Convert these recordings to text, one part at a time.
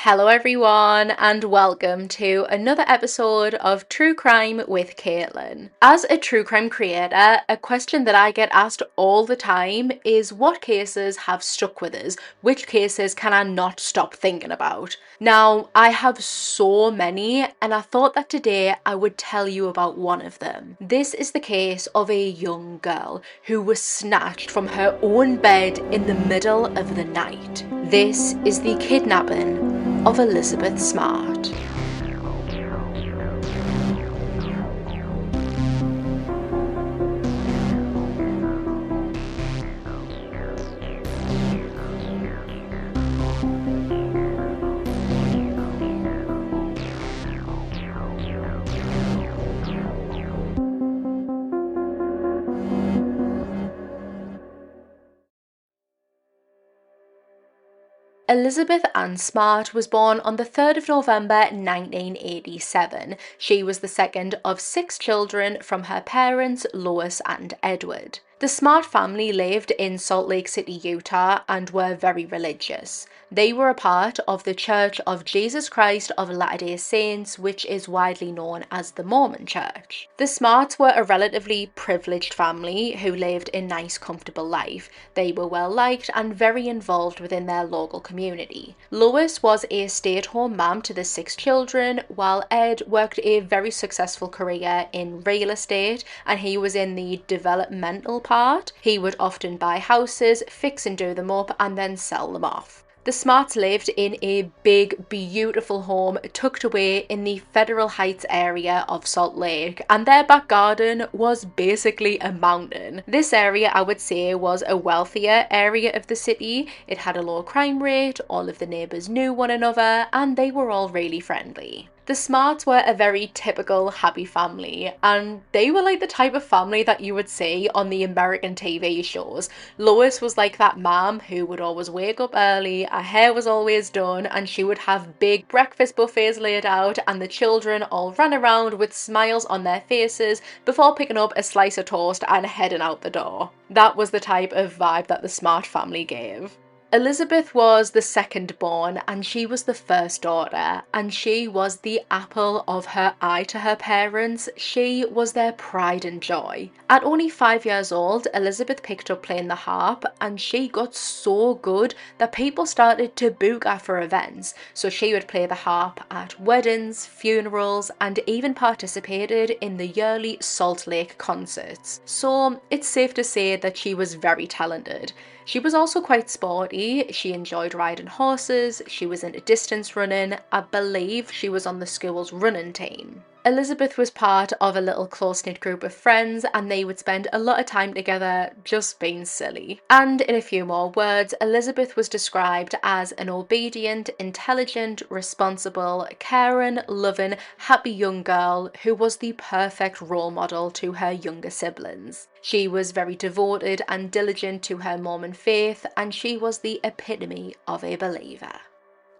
Hello everyone and welcome to another episode of True Crime with Caitlyn. As a true crime creator, a question that I get asked all the time is what cases have stuck with us? Which cases can I not stop thinking about? Now, I have so many and I thought that today I would tell you about one of them. This is the case of a young girl who was snatched from her own bed in the middle of the night. This is the kidnapping of Elizabeth Smart. Elizabeth Ann Smart was born on the 3rd of November 1987. She was the second of 6 children from her parents, Lois and Edward. The Smart family lived in Salt Lake City, Utah, and were very religious. They were a part of the Church of Jesus Christ of Latter-day Saints, which is widely known as the Mormon Church. The Smarts were a relatively privileged family who lived a nice, comfortable life. They were well liked and very involved within their local community. Lois was a stay-at-home mum to the 6 children, while Ed worked a very successful career in real estate, and he was in the developmental part. He would often buy houses, fix and do them up, and then sell them off. The Smarts lived in a big, beautiful home tucked away in the Federal Heights area of Salt Lake, and their back garden was basically a mountain. This area, I would say, was a wealthier area of the city. It had a low crime rate, all of the neighbours knew one another, and they were all really friendly. The Smarts were a very typical happy family, and they were like the type of family that you would see on the American TV shows. Lois was like that mom who would always wake up early, her hair was always done, and she would have big breakfast buffets laid out, and the children all ran around with smiles on their faces before picking up a slice of toast and heading out the door. That was the type of vibe that the Smart family gave. Elizabeth was the second born and she was the first daughter, and she was the apple of her eye to her parents. She was their pride and joy. At only 5 years old, Elizabeth picked up playing the harp and she got so good that people started to book her for events. So she would play the harp at weddings, funerals, and even participated in the yearly Salt Lake concerts. So it's safe to say that she was very talented. She was also quite sporty. She enjoyed riding horses, she was into distance running. I believe she was on the school's running team. Elizabeth was part of a little close-knit group of friends and they would spend a lot of time together just being silly. And in a few more words, Elizabeth was described as an obedient, intelligent, responsible, caring, loving, happy young girl who was the perfect role model to her younger siblings. She was very devoted and diligent to her Mormon faith, and she was the epitome of a believer.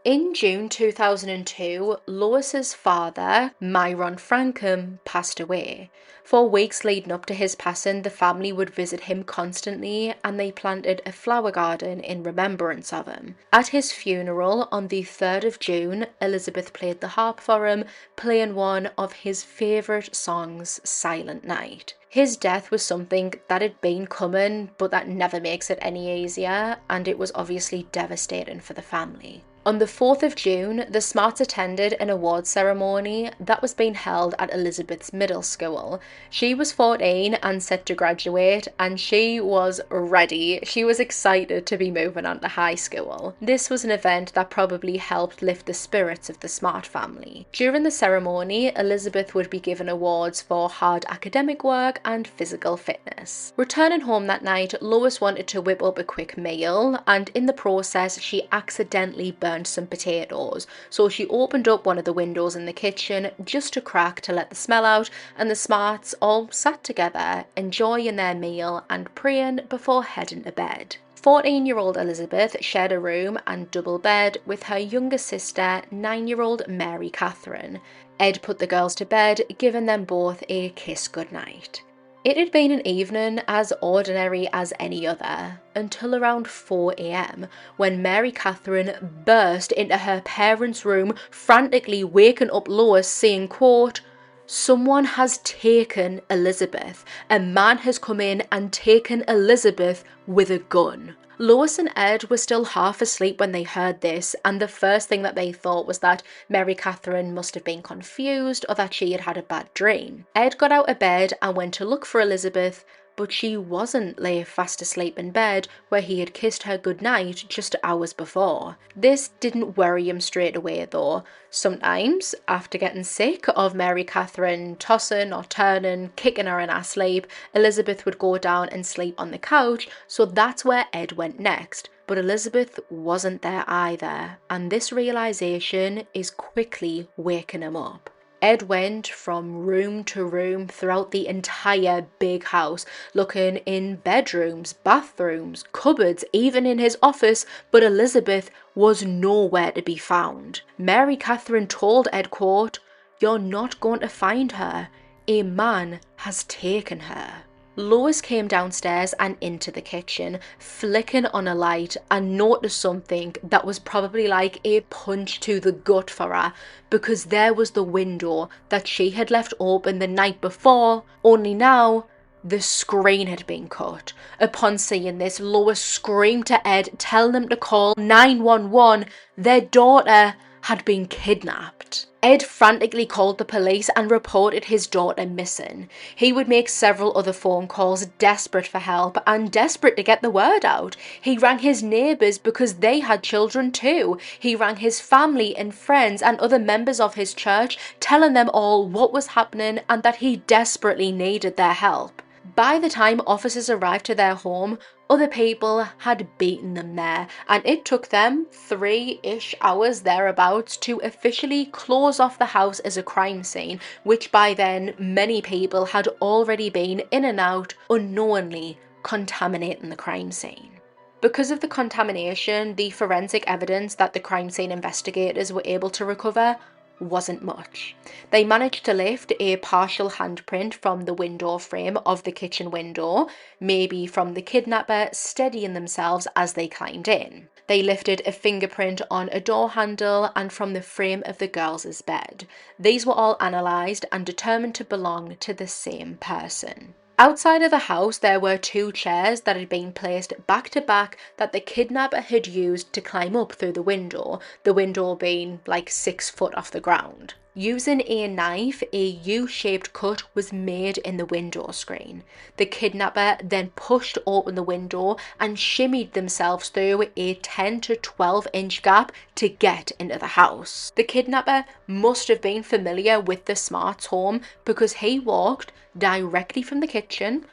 In June 2002, Lois's father, Myron Frankham, passed away. For weeks leading up to his passing, the family would visit him constantly and they planted a flower garden in remembrance of him. At his funeral on the 3rd of June, Elizabeth played the harp for him, playing one of his favourite songs, Silent Night. His death was something that had been coming, but that never makes it any easier, and it was obviously devastating for the family. On the 4th of June, the Smarts attended an awards ceremony that was being held at Elizabeth's middle school. She was 14 and set to graduate, and she was ready. She was excited to be moving on to high school. This was an event that probably helped lift the spirits of the Smart family. During the ceremony, Elizabeth would be given awards for hard academic work and physical fitness. Returning home that night, Lois wanted to whip up a quick meal, and in the process, she accidentally burned some potatoes, so she opened up one of the windows in the kitchen just a crack to let the smell out, and the Smarts all sat together enjoying their meal and praying before heading to bed. 14-year-old Elizabeth shared a room and double bed with her younger sister, 9-year-old Mary Catherine. Ed put the girls to bed, giving them both a kiss goodnight. It had been an evening as ordinary as any other, until around 4 a.m, when Mary Catherine burst into her parents' room, frantically waking up Lois, saying, quote, "Someone has taken Elizabeth. A man has come in and taken Elizabeth with a gun." Lois and Ed were still half asleep when they heard this, and the first thing that they thought was that Mary Catherine must have been confused or that she had had a bad dream. Ed got out of bed and went to look for Elizabeth, but she wasn't lay fast asleep in bed where he had kissed her goodnight just hours before. This didn't worry him straight away though. Sometimes, after getting sick of Mary Catherine tossing or turning, kicking her in her sleep, Elizabeth would go down and sleep on the couch, so that's where Ed went next. But Elizabeth wasn't there either, and this realisation is quickly waking him up. Ed went from room to room throughout the entire big house, looking in bedrooms, bathrooms, cupboards, even in his office, but Elizabeth was nowhere to be found. Mary Catherine told Ed, quote, "You're not going to find her. A man has taken her." Lois came downstairs and into the kitchen, flicking on a light, and noticed something that was probably like a punch to the gut for her, because there was the window that she had left open the night before, only now the screen had been cut. Upon seeing this, Lois screamed to Ed, telling him to call 911. Their daughter had been kidnapped. Ed frantically called the police and reported his daughter missing. He would make several other phone calls, desperate for help and desperate to get the word out. He rang his neighbours because they had children too. He rang his family and friends and other members of his church, telling them all what was happening and that he desperately needed their help. By the time officers arrived to their home, other people had beaten them there, and it took them 3-ish hours thereabouts to officially close off the house as a crime scene, which by then many people had already been in and out, unknowingly contaminating the crime scene. Because of the contamination, the forensic evidence that the crime scene investigators were able to recover wasn't much. They managed to lift a partial handprint from the window frame of the kitchen window, maybe from the kidnapper steadying themselves as they climbed in. They lifted a fingerprint on a door handle and from the frame of the girls' bed. These were all analysed and determined to belong to the same person. Outside of the house, there were 2 chairs that had been placed back to back that the kidnapper had used to climb up through the window being like 6 foot off the ground. Using a knife, a U-shaped cut was made in the window screen. The kidnapper then pushed open the window and shimmied themselves through a 10 to 12-inch gap to get into the house. The kidnapper must have been familiar with the Smarts' home because he walked directly from the kitchen,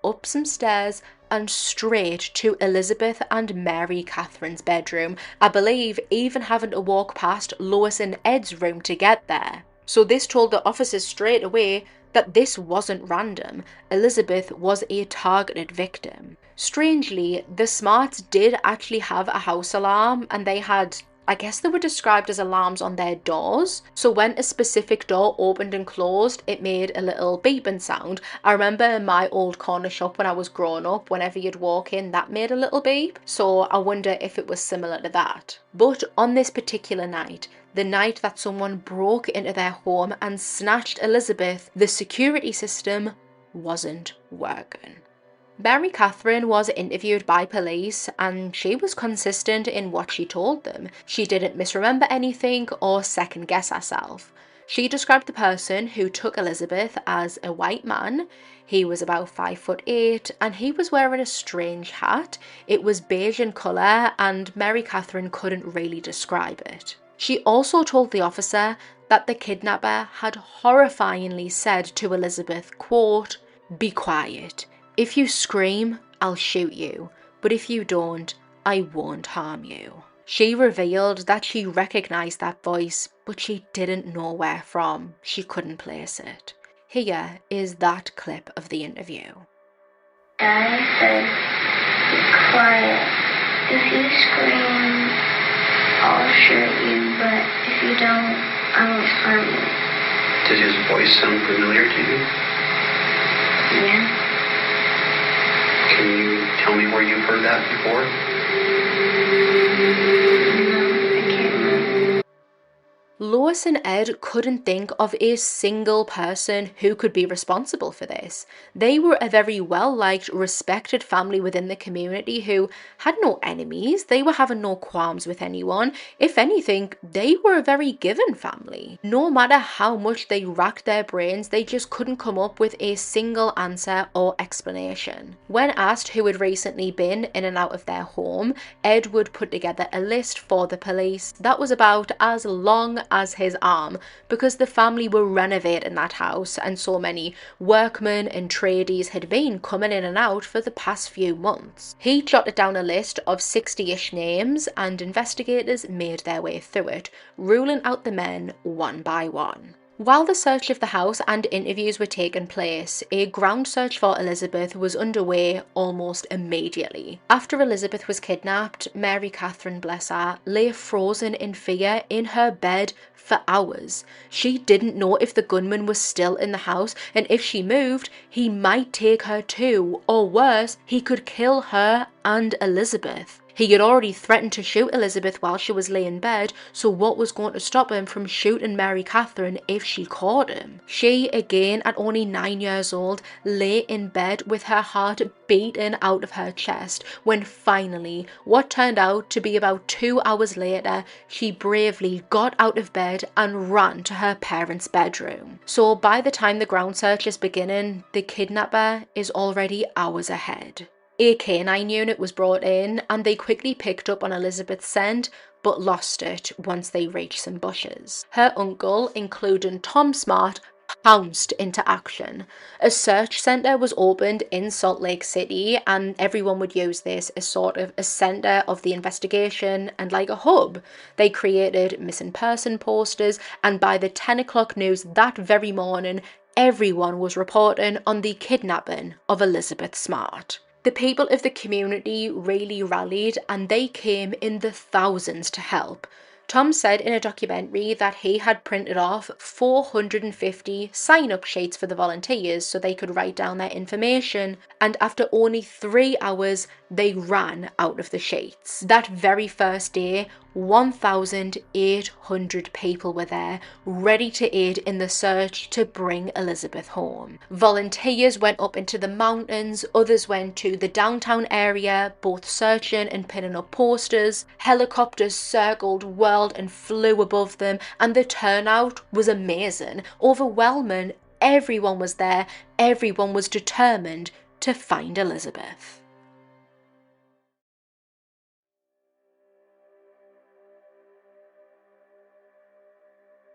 up some stairs and straight to Elizabeth and Mary Catherine's bedroom, I believe even having to walk past Lois and Ed's room to get there. So this told the officers straight away that this wasn't random. Elizabeth was a targeted victim. Strangely, the Smarts did actually have a house alarm, and they had, I guess they were described as alarms on their doors. So when a specific door opened and closed, it made a little beeping sound. I remember in my old corner shop when I was growing up, whenever you'd walk in, that made a little beep. So I wonder if it was similar to that. But on this particular night, the night that someone broke into their home and snatched Elizabeth, the security system wasn't working. Mary Catherine was interviewed by police and she was consistent in what she told them. She didn't misremember anything or second guess herself. She described the person who took Elizabeth as a white man. He was about 5'8" and he was wearing a strange hat. It was beige in colour and Mary Catherine couldn't really describe it. She also told the officer that the kidnapper had horrifyingly said to Elizabeth, quote, "Be quiet. If you scream, I'll shoot you, but if you don't, I won't harm you." She revealed that she recognised that voice, but she didn't know where from. She couldn't place it. Here is that clip of the interview. Daddy said, "Be quiet. If you scream, I'll shoot you, but if you don't, I won't harm you." Did his voice sound familiar to you? Yeah. Can you tell me where you've heard that before? No, I can't remember. Lois and Ed couldn't think of a single person who could be responsible for this. They were a very well-liked, respected family within the community who had no enemies. They were having no qualms with anyone. If anything, they were a very given family. No matter how much they racked their brains, they just couldn't come up with a single answer or explanation. When asked who had recently been in and out of their home, Ed would put together a list for the police that was about as long as his arm, because the family were renovating that house and so many workmen and tradies had been coming in and out for the past few months. He jotted down a list of 60-ish names and investigators made their way through it, ruling out the men one by one. While the search of the house and interviews were taking place, a ground search for Elizabeth was underway almost immediately. After Elizabeth was kidnapped, Mary Catherine, bless her, lay frozen in fear in her bed for hours. She didn't know if the gunman was still in the house, and if she moved, he might take her too, or worse, he could kill her and Elizabeth. He had already threatened to shoot Elizabeth while she was laying in bed, so what was going to stop him from shooting Mary Catherine if she caught him? She, again at only 9 years old, lay in bed with her heart beating out of her chest when finally, what turned out to be about 2 hours later, she bravely got out of bed and ran to her parents' bedroom. So by the time the ground search is beginning, the kidnapper is already hours ahead. A canine unit was brought in and they quickly picked up on Elizabeth's scent but lost it once they reached some bushes. Her uncle, including Tom Smart, pounced into action. A search centre was opened in Salt Lake City and everyone would use this as sort of a centre of the investigation and like a hub. They created missing person posters and by the 10 o'clock news that very morning, everyone was reporting on the kidnapping of Elizabeth Smart. The people of the community really rallied and they came in the thousands to help. Tom said in a documentary that he had printed off 450 sign-up sheets for the volunteers so they could write down their information, and after only 3 hours, they ran out of the sheets. That very first day, 1,800 people were there, ready to aid in the search to bring Elizabeth home. Volunteers went up into the mountains, others went to the downtown area, both searching and pinning up posters. Helicopters circled, whirled and flew above them, and the turnout was amazing, overwhelming. Everyone was there, everyone was determined to find Elizabeth.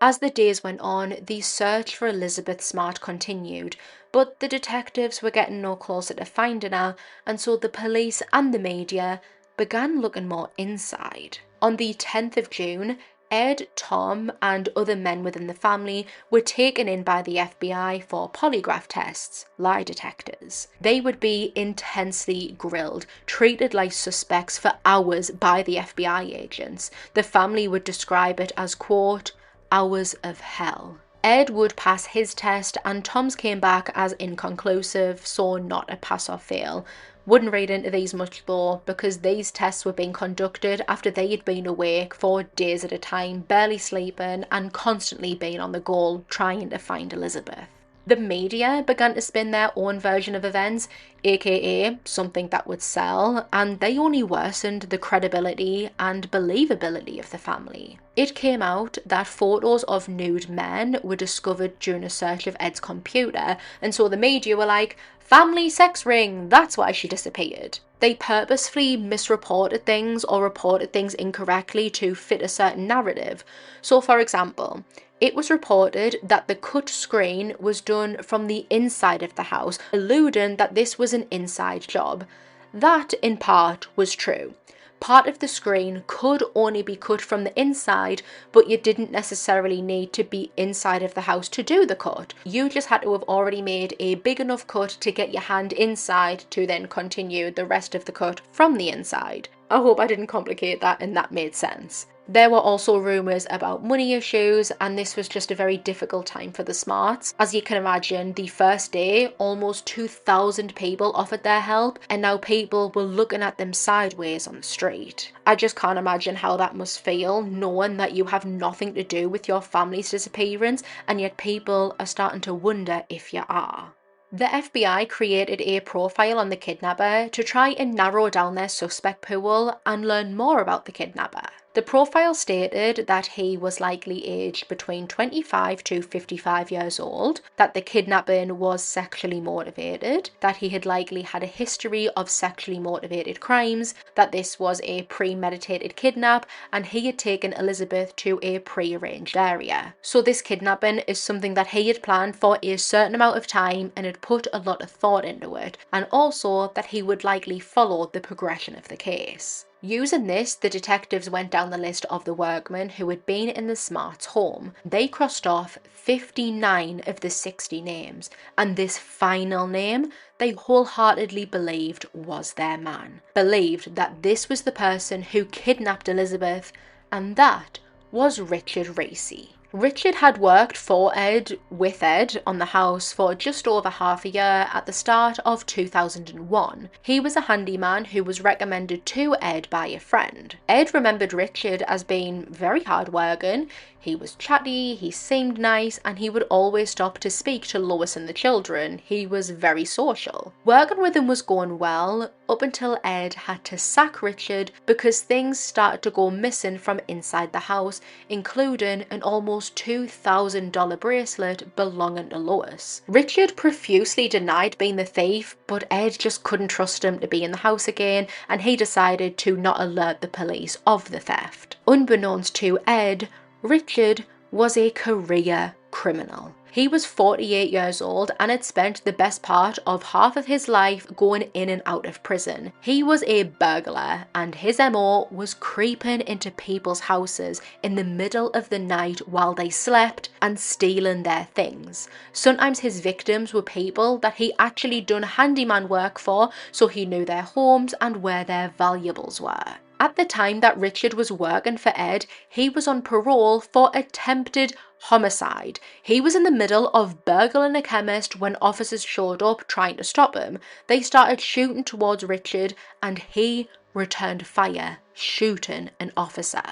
As the days went on, the search for Elizabeth Smart continued, but the detectives were getting no closer to finding her, and so the police and the media began looking more inside. On the 10th of June, Ed, Tom, and other men within the family were taken in by the FBI for polygraph tests, lie detectors. They would be intensely grilled, treated like suspects for hours by the FBI agents. The family would describe it as, quote, hours of hell. Ed would pass his test and Tom's came back as inconclusive, so not a pass or fail. Wouldn't read into these much though, because these tests were being conducted after they had been awake for days at a time, barely sleeping and constantly being on the go trying to find Elizabeth. The media began to spin their own version of events, aka something that would sell, and they only worsened the credibility and believability of the family. It came out that photos of nude men were discovered during a search of Ed's computer, and so the media were like, family sex ring, that's why she disappeared. They purposefully misreported things or reported things incorrectly to fit a certain narrative. So for example, it was reported that the cut screen was done from the inside of the house, alluding that this was an inside job. That, in part, was true. Part of the screen could only be cut from the inside, but you didn't necessarily need to be inside of the house to do the cut. You just had to have already made a big enough cut to get your hand inside to then continue the rest of the cut from the inside. I hope I didn't complicate that and that made sense. There were also rumours about money issues, and this was just a very difficult time for the Smarts. As you can imagine, the first day, almost 2,000 people offered their help, and now people were looking at them sideways on the street. I just can't imagine how that must feel, knowing that you have nothing to do with your family's disappearance, and yet people are starting to wonder if you are. The FBI created a profile on the kidnapper to try and narrow down their suspect pool and learn more about the kidnapper. The profile stated that he was likely aged between 25 to 55 years old, that the kidnapping was sexually motivated, that he had likely had a history of sexually motivated crimes, that this was a premeditated kidnap, and he had taken Elizabeth to a pre-arranged area. So this kidnapping is something that he had planned for a certain amount of time and had put a lot of thought into it, and also that he would likely follow the progression of the case. Using this, the detectives went down the list of the workmen who had been in the Smarts' home. They crossed off 59 of the 60 names, and this final name they wholeheartedly believed was their man. Believed that this was the person who kidnapped Elizabeth, and that was Richard Reesey. Richard had worked with Ed on the house for just over half a year at the start of 2001. He was a handyman who was recommended to Ed by a friend. Ed remembered Richard as being very hardworking. He was chatty, he seemed nice, and he would always stop to speak to Lois and the children. He was very social. Working with him was going well up until Ed had to sack Richard because things started to go missing from inside the house, including an almost $2,000 bracelet belonging to Lois. Richard profusely denied being the thief, but Ed just couldn't trust him to be in the house again, and he decided to not alert the police of the theft. Unbeknownst to Ed, Richard was a career criminal. He was 48 years old and had spent the best part of half of his life going in and out of prison. He was a burglar, and his MO was creeping into people's houses in the middle of the night while they slept and stealing their things. Sometimes his victims were people that he actually done handyman work for, so he knew their homes and where their valuables were. At the time that Richard was working for Ed, he was on parole for attempted homicide. He was in the middle of burgling a chemist when officers showed up trying to stop him. They started shooting towards Richard and he returned fire, shooting an officer.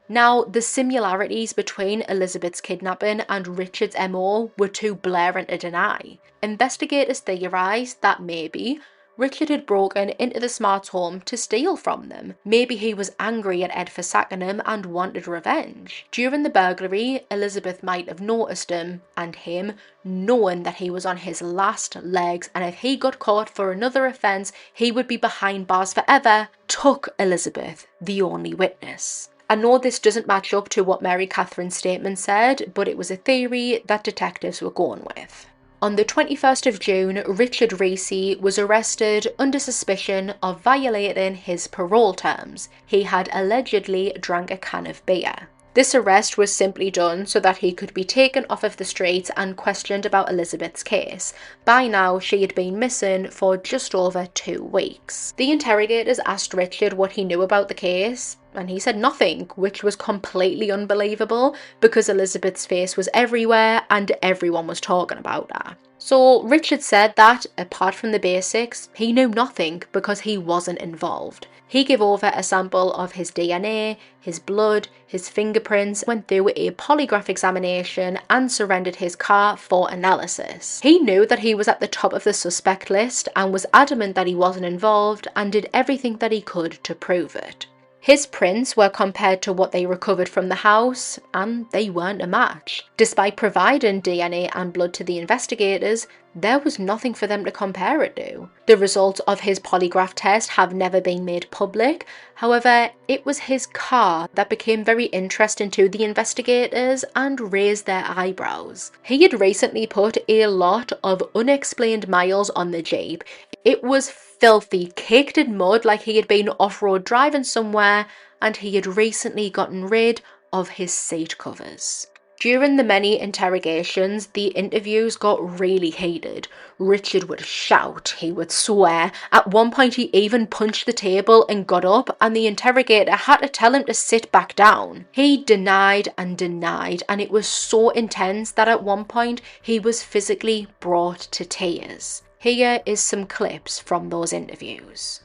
Now, the similarities between Elizabeth's kidnapping and Richard's MO were too blaring to deny. Investigators theorised that maybe Richard had broken into the Smarts' home to steal from them. Maybe he was angry at Ed for sacking him and wanted revenge. During the burglary, Elizabeth might have noticed him, and him, knowing that he was on his last legs and if he got caught for another offence, he would be behind bars forever, took Elizabeth, the only witness. I know this doesn't match up to what Mary Catherine's statement said, but it was a theory that detectives were going with. On the 21st of June, Richard Reesey was arrested under suspicion of violating his parole terms. He had allegedly drank a can of beer. This arrest was simply done so that he could be taken off of the streets and questioned about Elizabeth's case. By now, she had been missing for just over 2 weeks. The interrogators asked Richard what he knew about the case, and he said nothing, which was completely unbelievable because Elizabeth's face was everywhere and everyone was talking about her. So Richard said that, apart from the basics, he knew nothing because he wasn't involved. He gave over a sample of his DNA, his blood, his fingerprints, went through a polygraph examination and surrendered his car for analysis. He knew that he was at the top of the suspect list and was adamant that he wasn't involved and did everything that he could to prove it. His prints were compared to what they recovered from the house, and they weren't a match. Despite providing DNA and blood to the investigators, there was nothing for them to compare it to. The results of his polygraph test have never been made public. However, it was his car that became very interesting to the investigators and raised their eyebrows. He had recently put a lot of unexplained miles on the Jeep. It was filthy, caked in mud like he had been off-road driving somewhere, and he had recently gotten rid of his seat covers. During the many interrogations, the interviews got really heated. Richard would shout, he would swear. At one point he even punched the table and got up, and the interrogator had to tell him to sit back down. He denied, and it was so intense that at one point he was physically brought to tears. Here is some clips from those interviews.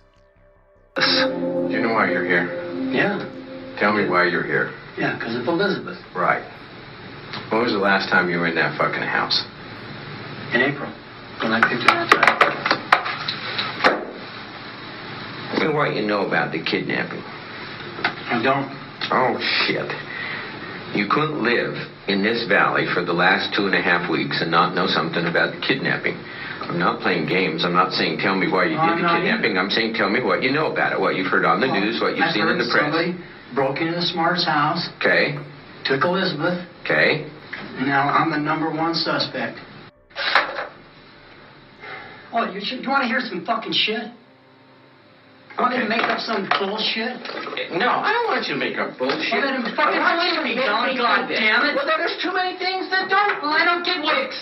Do you know why you're here? Yeah. Tell me why you're here. Yeah, because of Elizabeth. Right. When was the last time you were in that fucking house? In April, when I picked her up. Tell me what you know about the kidnapping. I don't. Oh, shit. You couldn't live in this valley for the last 2.5 weeks and not know something about the kidnapping. I'm not playing games. I'm not saying tell me why you did the kidnapping. I'm saying tell me what you know about it, what you've heard on the news, what you've seen in the press. Somebody broke into Smart's house. Okay. Took Elizabeth. Okay. And now I'm the #1 suspect. What, you want to hear some fucking shit? You want me to make up some bullshit? No, I don't want you to make up bullshit. Well, then fucking believe me, Don, God damn it. Well, there's too many things that don't. Well, I don't get what.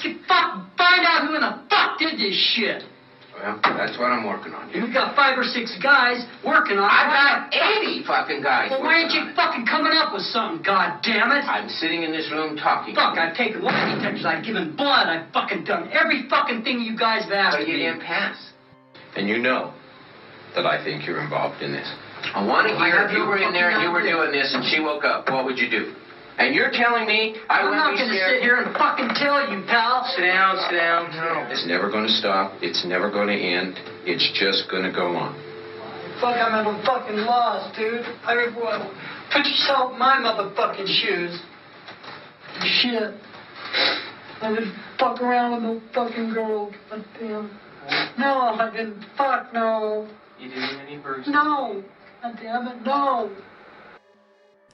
Find out who in the fuck did this shit. Well, that's what I'm working on. You've got 5 or 6 guys working on it. I've got 80 fucking guys. Well, why ain't you fucking coming up with something, God damn it? I'm sitting in this room talking. Fuck, I've taken lie detectors, I've given blood, I've fucking done every fucking thing you guys have asked But you me. didn't pass. And you know that I think you're involved in this. I want to hear if you were in there and you were doing this and she woke up, what would you do? And you're telling me I'm not going to sit here and fucking tell you, pal. Sit down, sit down. No. It's never going to stop. It's never going to end. It's just going to go on. Fuck, I'm at a fucking loss, dude. I mean, what? Put yourself in my motherfucking shoes. Shit. I didn't fuck around with no fucking girl. God damn. No, I didn't. Fuck, no. You didn't any bruises? No. God damn it, no.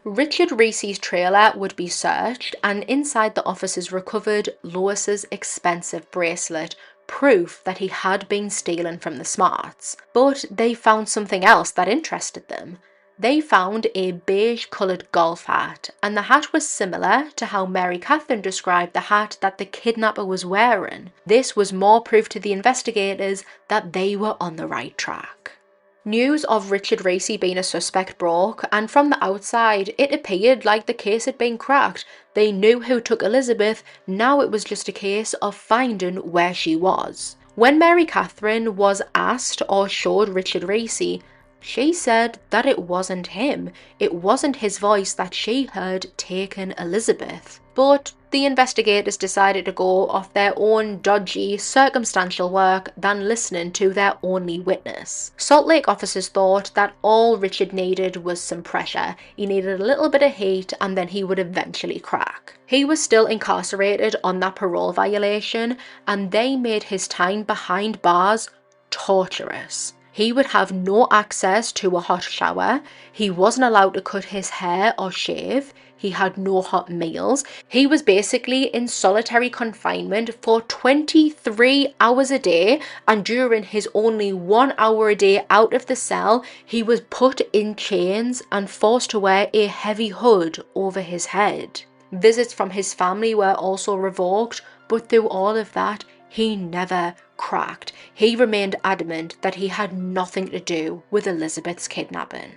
Richard Reese's trailer would be searched, and inside the officers recovered Lois's expensive bracelet, proof that he had been stealing from the Smarts. But they found something else that interested them. They found a beige-coloured golf hat, and the hat was similar to how Mary Catherine described the hat that the kidnapper was wearing. This was more proof to the investigators that they were on the right track. News of Richard Reese being a suspect broke, and from the outside, it appeared like the case had been cracked. They knew who took Elizabeth, now it was just a case of finding where she was. When Mary Catherine was asked or showed Richard Reese, she said that it wasn't him. It wasn't his voice that she heard taking Elizabeth. But the investigators decided to go off their own dodgy, circumstantial work than listening to their only witness. Salt Lake officers thought that all Richard needed was some pressure. He needed a little bit of heat and then he would eventually crack. He was still incarcerated on that parole violation, and they made his time behind bars torturous. He would have no access to a hot shower, he wasn't allowed to cut his hair or shave, he had no hot meals, he was basically in solitary confinement for 23 hours a day, and during his only 1 hour a day out of the cell, he was put in chains and forced to wear a heavy hood over his head. Visits from his family were also revoked, but through all of that, he never cracked. He remained adamant that he had nothing to do with Elizabeth's kidnapping.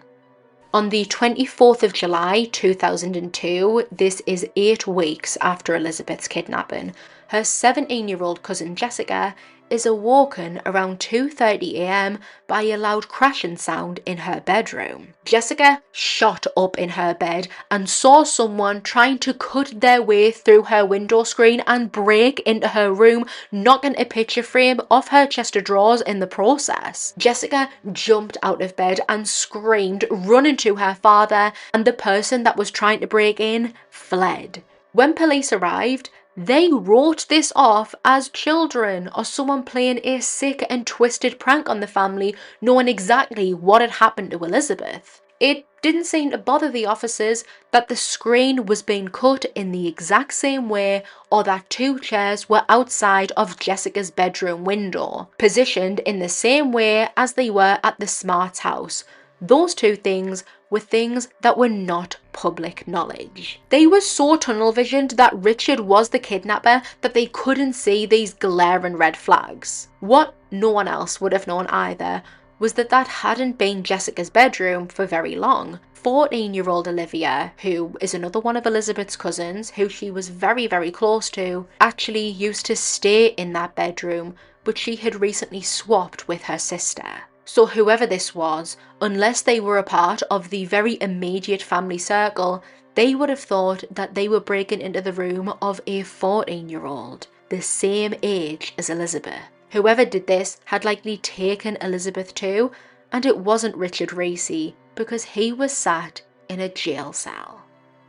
On the 24th of July 2002, this is 8 weeks after Elizabeth's kidnapping, her 17-year-old cousin Jessica is awoken around 2:30 a.m. by a loud crashing sound in her bedroom. Jessica shot up in her bed and saw someone trying to cut their way through her window screen and break into her room, knocking a picture frame off her chest of drawers in the process. Jessica jumped out of bed and screamed, running to her father, and the person that was trying to break in fled. When police arrived, they wrote this off as children or someone playing a sick and twisted prank on the family, knowing exactly what had happened to Elizabeth. It didn't seem to bother the officers that the screen was being cut in the exact same way, or that 2 chairs were outside of Jessica's bedroom window, positioned in the same way as they were at the Smarts house. Those two things were things that were not public knowledge. They were so tunnel visioned that Richard was the kidnapper that they couldn't see these glaring red flags. What no one else would have known either was that that hadn't been Jessica's bedroom for very long. 14-year-old Olivia, who is another one of Elizabeth's cousins, who she was very, very close to, actually used to stay in that bedroom, but she had recently swapped with her sister. So whoever this was, unless they were a part of the very immediate family circle, they would have thought that they were breaking into the room of a 14-year-old, the same age as Elizabeth. Whoever did this had likely taken Elizabeth too, and it wasn't Richard Reese, because he was sat in a jail cell.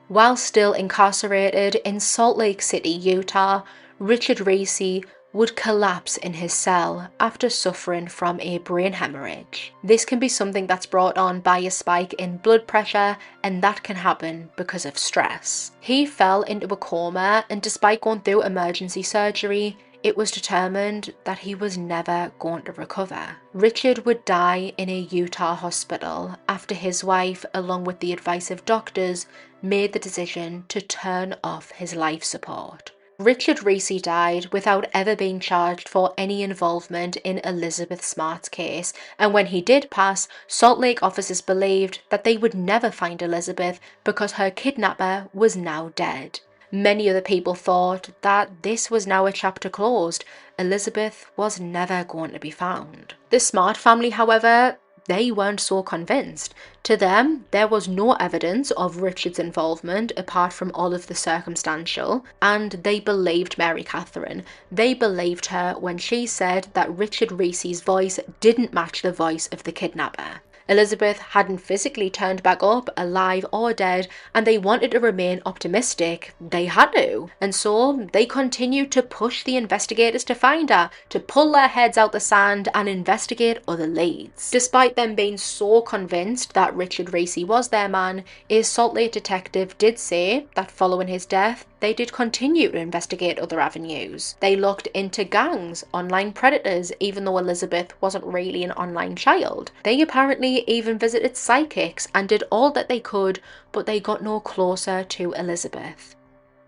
While still incarcerated in Salt Lake City, Utah, Richard Reese would collapse in his cell after suffering from a brain hemorrhage. This can be something that's brought on by a spike in blood pressure, and that can happen because of stress. He fell into a coma, and despite going through emergency surgery, it was determined that he was never going to recover. Richard would die in a Utah hospital after his wife, along with the advice of doctors, made the decision to turn off his life support. Richard Reese died without ever being charged for any involvement in Elizabeth Smart's case, and when he did pass, Salt Lake officers believed that they would never find Elizabeth because her kidnapper was now dead. Many other people thought that this was now a chapter closed. Elizabeth was never going to be found. The Smart family, however, they weren't so convinced. To them, there was no evidence of Richard's involvement apart from all of the circumstantial, and they believed Mary Catherine. They believed her when she said that Richard Reese's voice didn't match the voice of the kidnapper. Elizabeth hadn't physically turned back up, alive or dead, and they wanted to remain optimistic. They had to. And so they continued to push the investigators to find her, to pull their heads out the sand and investigate other leads. Despite them being so convinced that Richard Reese was their man, a Salt Lake detective did say that following his death, they did continue to investigate other avenues. They looked into gangs, online predators, even though Elizabeth wasn't really an online child. They apparently even visited psychics and did all that they could, but they got no closer to Elizabeth.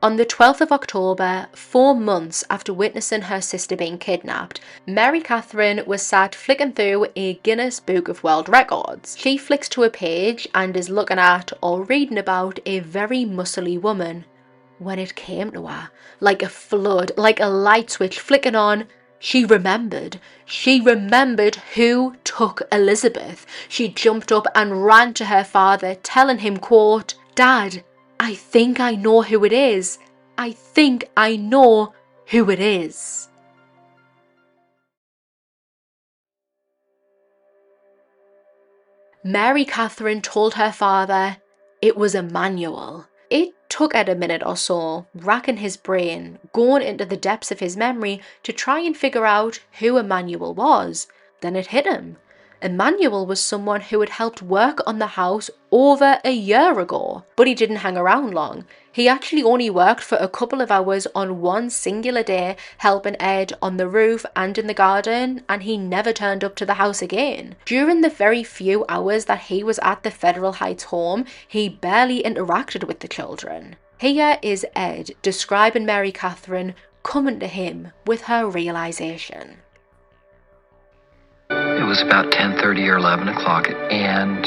On the 12th of October, 4 months after witnessing her sister being kidnapped, Mary Catherine was sat flicking through a Guinness Book of World Records. She flicks to a page and is looking at or reading about a very muscly woman. When it came to her, like a flood, like a light switch flicking on, she remembered. She remembered who took Elizabeth. She jumped up and ran to her father, telling him, quote, "Dad, I think I know who it is. I think I know who it is." Mary Catherine told her father it was Emmanuel. It took Ed a minute or so, racking his brain, going into the depths of his memory to try and figure out who Emmanuel was. Then it hit him. Emmanuel was someone who had helped work on the house over a year ago, but he didn't hang around long. He actually only worked for a couple of hours on one singular day, helping Ed on the roof and in the garden, and he never turned up to the house again. During the very few hours that he was at the Federal Heights home, he barely interacted with the children. Here is Ed describing Mary Catherine coming to him with her realization. It was about 10:30 or 11 o'clock, and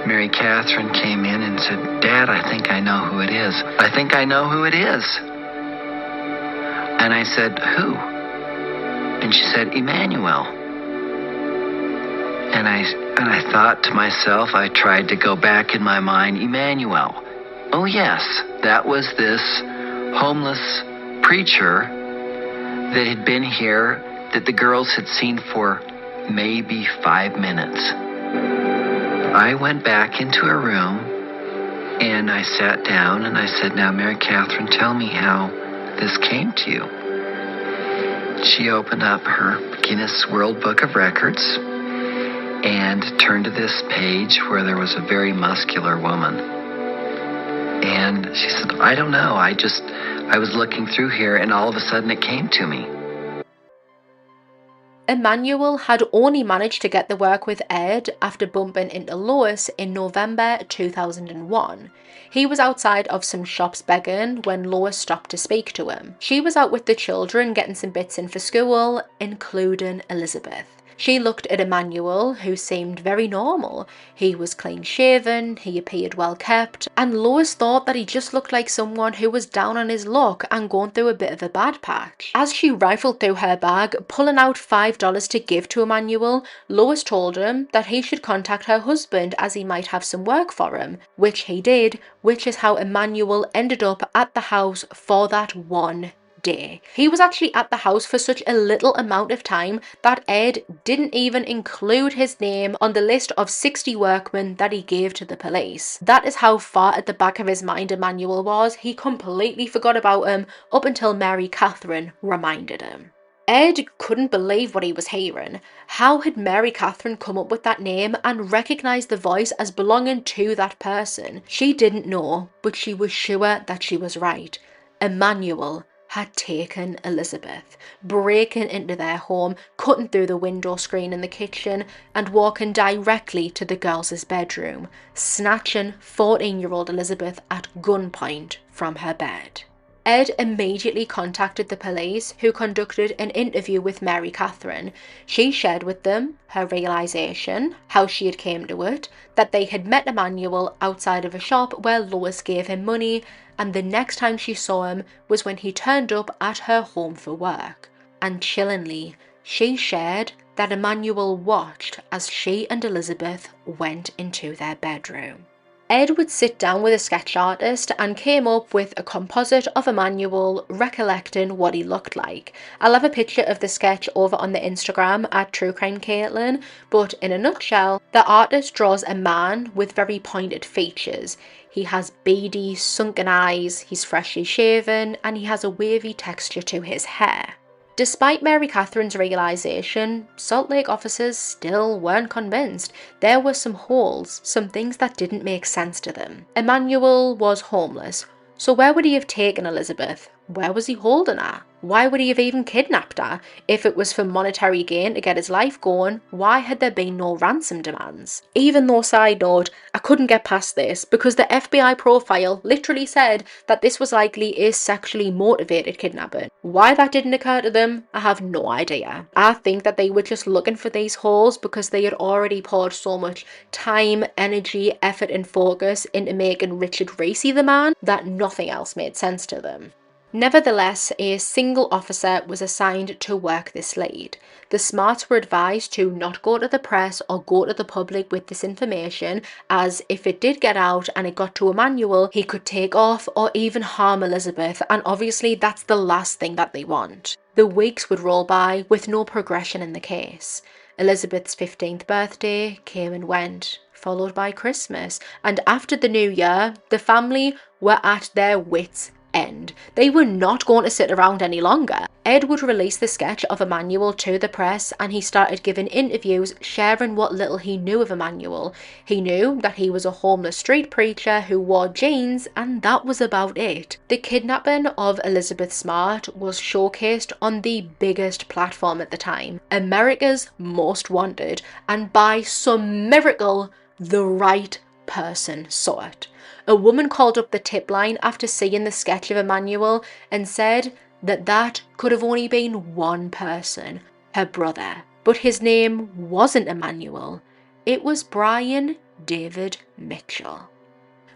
Mary Catherine came in and said, "Dad, I think I know who it is. I think I know who it is." And I said, "Who?" And she said, "Emmanuel." And I thought to myself, I tried to go back in my mind, Emmanuel. Oh yes, that was this homeless preacher that had been here that the girls had seen for maybe 5 minutes. I went back into her room and I sat down and I said, "Now, Mary Catherine, tell me how this came to you." She opened up her Guinness World Book of Records and turned to this page where there was a very muscular woman. And she said, "I don't know, I was looking through here and all of a sudden it came to me." Emmanuel had only managed to get the work with Ed after bumping into Lois in November 2001. He was outside of some shops begging when Lois stopped to speak to him. She was out with the children getting some bits in for school, including Elizabeth. She looked at Emmanuel, who seemed very normal. He was clean shaven, he appeared well kept, and Lois thought that he just looked like someone who was down on his luck and going through a bit of a bad patch. As she rifled through her bag, pulling out $5 to give to Emmanuel, Lois told him that he should contact her husband as he might have some work for him, which he did, which is how Emmanuel ended up at the house for that one day. He was actually at the house for such a little amount of time that Ed didn't even include his name on the list of 60 workmen that he gave to the police. That is how far at the back of his mind Emmanuel was. He completely forgot about him up until Mary Catherine reminded him. Ed couldn't believe what he was hearing. How had Mary Catherine come up with that name and recognised the voice as belonging to that person? She didn't know, but she was sure that she was right. Emmanuel had taken Elizabeth, breaking into their home, cutting through the window screen in the kitchen, and walking directly to the girls' bedroom, snatching 14-year-old Elizabeth at gunpoint from her bed. Ed immediately contacted the police, who conducted an interview with Mary Catherine. She shared with them her realisation, how she had came to it, that they had met Emmanuel outside of a shop where Lois gave him money, and the next time she saw him was when he turned up at her home for work. And chillingly, she shared that Emmanuel watched as she and Elizabeth went into their bedroom. Ed would sit down with a sketch artist and came up with a composite of Emmanuel recollecting what he looked like. I'll have a picture of the sketch over on the Instagram at TrueCrimeCaitlyn, but in a nutshell, the artist draws a man with very pointed features. He has beady, sunken eyes, he's freshly shaven, and he has a wavy texture to his hair. Despite Mary Catherine's realisation, Salt Lake officers still weren't convinced. There were some holes, some things that didn't make sense to them. Emmanuel was homeless, so where would he have taken Elizabeth? Where was he holding her? Why would he have even kidnapped her? If it was for monetary gain to get his life going, why had there been no ransom demands? Even though, side note, I couldn't get past this because the FBI profile literally said that this was likely a sexually motivated kidnapping. Why that didn't occur to them, I have no idea. I think that they were just looking for these holes because they had already poured so much time, energy, effort and focus into making Richard Racy the man that nothing else made sense to them. Nevertheless, a single officer was assigned to work this lead. The Smarts were advised to not go to the press or go to the public with this information, as if it did get out and it got to Emmanuel, he could take off or even harm Elizabeth, and obviously that's the last thing that they want. The weeks would roll by with no progression in the case. Elizabeth's 15th birthday came and went, followed by Christmas, and after the New Year, the family were at their wits' end. They were not going to sit around any longer. Ed would release the sketch of Emmanuel to the press, and he started giving interviews sharing what little he knew of Emmanuel. He knew that he was a homeless street preacher who wore jeans, and that was about it. The kidnapping of Elizabeth Smart was showcased on the biggest platform at the time, America's Most Wanted, and by some miracle, the right person saw it. A woman called up the tip line after seeing the sketch of Emmanuel and said that that could have only been one person, her brother. But his name wasn't Emmanuel, it was Brian David Mitchell.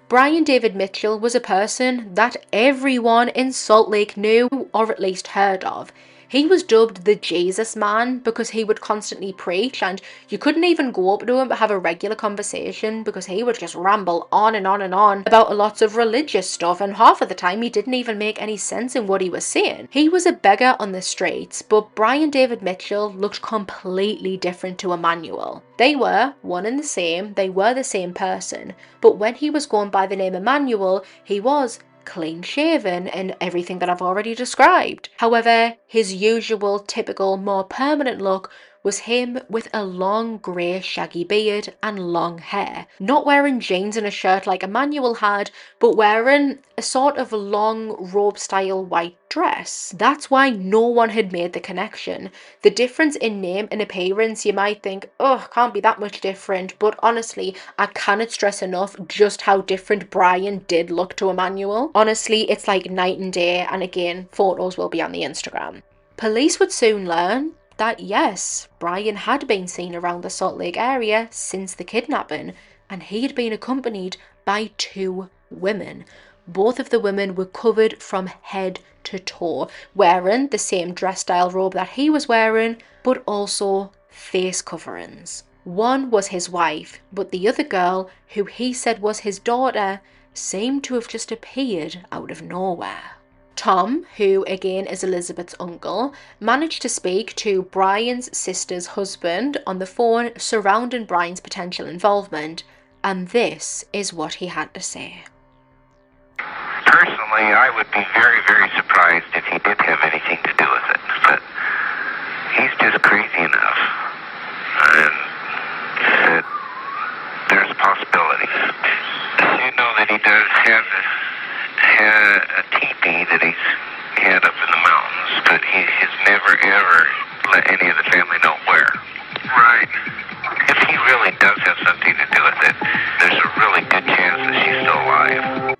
Brian David Mitchell was a person that everyone in Salt Lake knew, or at least heard of. He was dubbed the Jesus Man because he would constantly preach, and you couldn't even go up to him to have a regular conversation because he would just ramble on and on and on about lots of religious stuff, and half of the time he didn't even make any sense in what he was saying. He was a beggar on the streets, but Brian David Mitchell looked completely different to Emmanuel. They were one and the same, they were the same person, but when he was going by the name Emmanuel, he was clean shaven and everything that I've already described. However, his usual, typical, more permanent look was him with a long grey shaggy beard and long hair, not wearing jeans and a shirt like Emmanuel had, but wearing a sort of long robe-style white dress. That's why no one had made the connection. The difference in name and appearance, you might think, oh, can't be that much different, but honestly, I cannot stress enough just how different Brian did look to Emmanuel. Honestly, it's like night and day, and again, photos will be on the Instagram. Police would soon learn that yes, Brian had been seen around the Salt Lake area since the kidnapping, and he had been accompanied by 2 women. Both of the women were covered from head to toe, wearing the same dress style robe that he was wearing, but also face coverings. One was his wife, but the other girl, who he said was his daughter, seemed to have just appeared out of nowhere. Tom, who again is Elizabeth's uncle, managed to speak to Brian's sister's husband on the phone surrounding Brian's potential involvement, and this is what he had to say. Personally, I would be very, very surprised if he did have anything to do with it, but he's just crazy enough, and said there's possibilities. You know that he does have a teepee that he's had up in the mountains, but he has never ever let any of the family know where. Right. If he really does have something to do with it, there's a really good chance that she's still alive.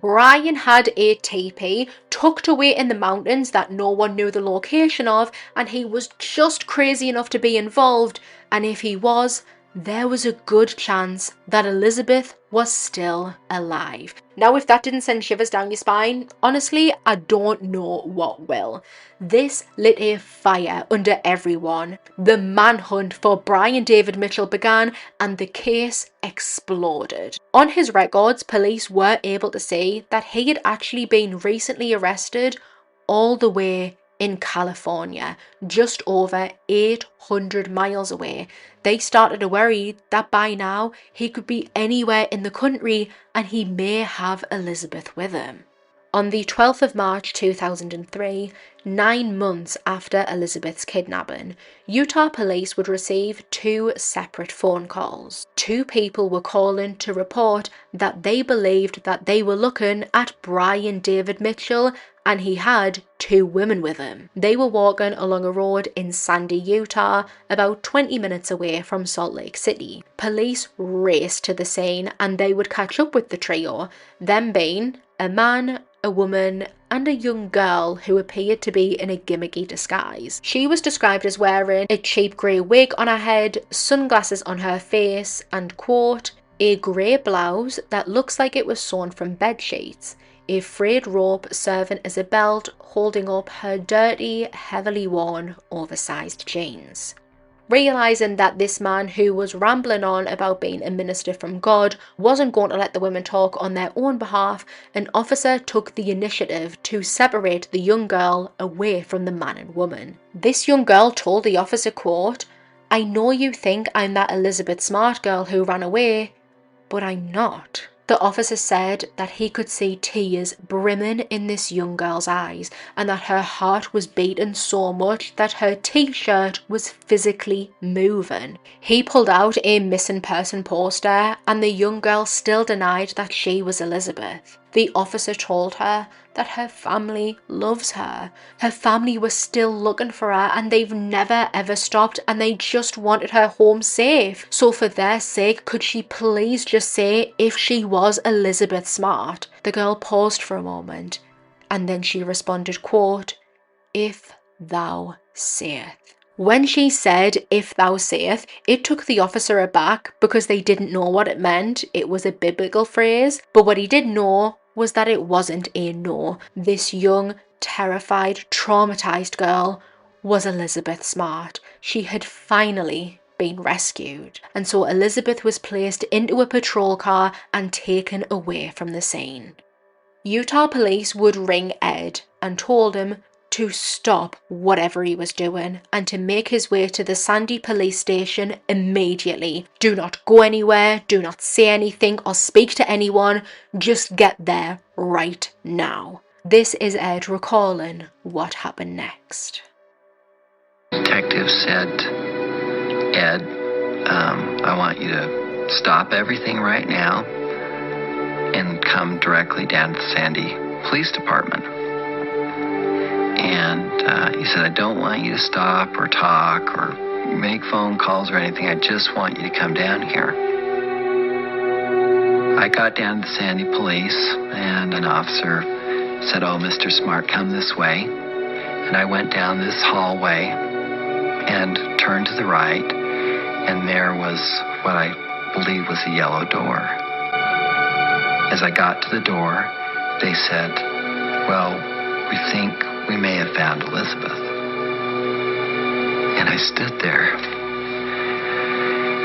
Brian had a teepee tucked away in the mountains that no one knew the location of, and he was just crazy enough to be involved, and if he was, there was a good chance that Elizabeth was still alive. Now, if that didn't send shivers down your spine, honestly, I don't know what will. This lit a fire under everyone. The manhunt for Brian David Mitchell began and the case exploded. On his records, police were able to see that he had actually been recently arrested all the way in California, just over 800 miles away. They started to worry that by now he could be anywhere in the country and he may have Elizabeth with him. On the 12th of March 2003, 9 months after Elizabeth's kidnapping, Utah police would receive 2 separate phone calls. 2 people were calling to report that they believed that they were looking at Brian David Mitchell and he had 2 women with him. They were walking along a road in Sandy, Utah, about 20 minutes away from Salt Lake City. Police raced to the scene and they would catch up with the trio, them being a man, a woman, and a young girl who appeared to be in a gimmicky disguise. She was described as wearing a cheap grey wig on her head, sunglasses on her face, and, quote, a grey blouse that looks like it was sewn from bed sheets, a frayed rope serving as a belt holding up her dirty, heavily worn, oversized jeans. Realising that this man who was rambling on about being a minister from God wasn't going to let the women talk on their own behalf, an officer took the initiative to separate the young girl away from the man and woman. This young girl told the officer, quote, I know you think I'm that Elizabeth Smart girl who ran away, but I'm not. The officer said that he could see tears brimming in this young girl's eyes and that her heart was beating so much that her t-shirt was physically moving. He pulled out a missing person poster and the young girl still denied that she was Elizabeth. The officer told her that her family loves her. Her family was still looking for her and they've never ever stopped and they just wanted her home safe. So for their sake, could she please just say if she was Elizabeth Smart? The girl paused for a moment and then she responded, quote, if thou sayest. When she said, if thou sayest, it took the officer aback because they didn't know what it meant. It was a biblical phrase, but what he did know was that it wasn't a no. This young, terrified, traumatized girl was Elizabeth Smart. She had finally been rescued. And so Elizabeth was placed into a patrol car and taken away from the scene. Utah police would ring Ed and told him to stop whatever he was doing and to make his way to the Sandy police station immediately. Do not go anywhere, do not say anything or speak to anyone, just get there right now. This is Ed recalling what happened next. Detective said, Ed, I want you to stop everything right now and come directly down to the Sandy Police Department. And he said, I don't want you to stop or talk or make phone calls or anything. I just want you to come down here. I got down to the Sandy Police, and an officer said, oh, Mr. Smart, come this way. And I went down this hallway and turned to the right, and there was what I believe was a yellow door. As I got to the door, they said, well, we think we may have found Elizabeth. And I stood there,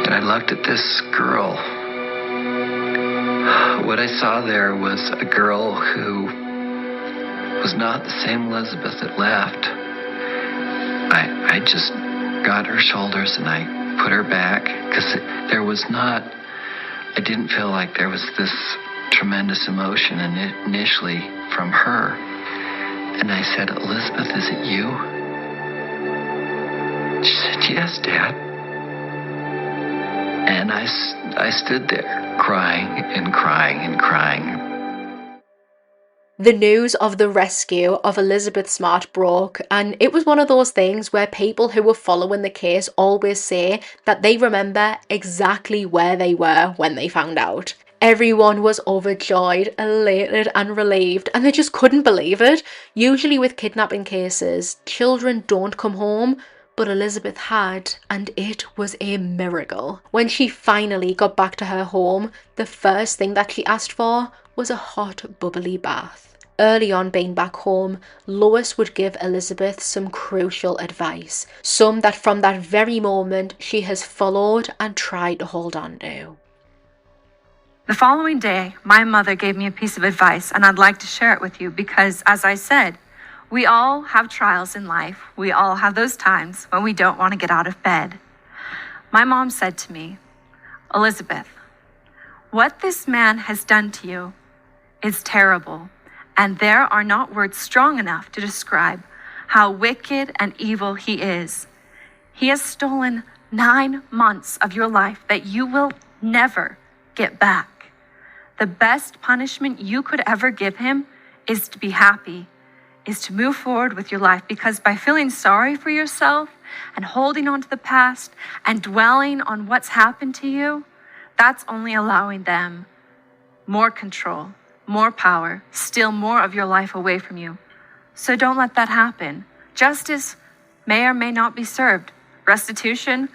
and I looked at this girl. What I saw there was a girl who was not the same Elizabeth that left. I just got her shoulders and I put her back, because I didn't feel like there was this tremendous emotion initially from her. And I said, Elizabeth, is it you? She said, yes, Dad. And I stood there crying and crying and crying. The news of the rescue of Elizabeth Smart broke, and it was one of those things where people who were following the case always say that they remember exactly where they were when they found out. Everyone was overjoyed, elated and relieved, and they just couldn't believe it. Usually with kidnapping cases, children don't come home, but Elizabeth had, and it was a miracle. When she finally got back to her home, the first thing that she asked for was a hot, bubbly bath. Early on being back home, Lois would give Elizabeth some crucial advice, some that from that very moment she has followed and tried to hold on to. The following day, my mother gave me a piece of advice, and I'd like to share it with you because, as I said, we all have trials in life. We all have those times when we don't want to get out of bed. My mom said to me, Elizabeth, what this man has done to you is terrible, and there are not words strong enough to describe how wicked and evil he is. He has stolen 9 months of your life that you will never get back. The best punishment you could ever give him is to be happy, is to move forward with your life, because by feeling sorry for yourself and holding on to the past and dwelling on what's happened to you, that's only allowing them more control, more power, steal more of your life away from you. So don't let that happen. Justice may or may not be served. Restitution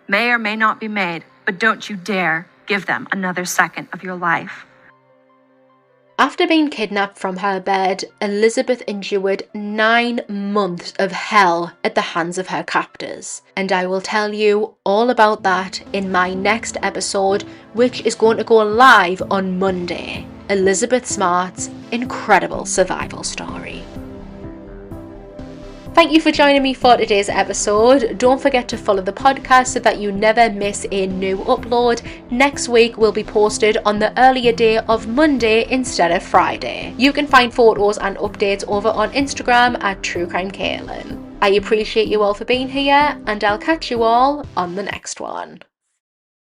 may or may not be made, but don't you dare give them another second of your life. After being kidnapped from her bed, Elizabeth endured 9 months of hell at the hands of her captors. And I will tell you all about that in my next episode, which is going to go live on Monday. Elizabeth Smart's incredible survival story. Thank you for joining me for today's episode. Don't forget to follow the podcast so that you never miss a new upload. Next week will be posted on the earlier day of Monday instead of Friday. You can find photos and updates over on Instagram at TrueCrimeCaitlyn. I appreciate you all for being here, and I'll catch you all on the next one.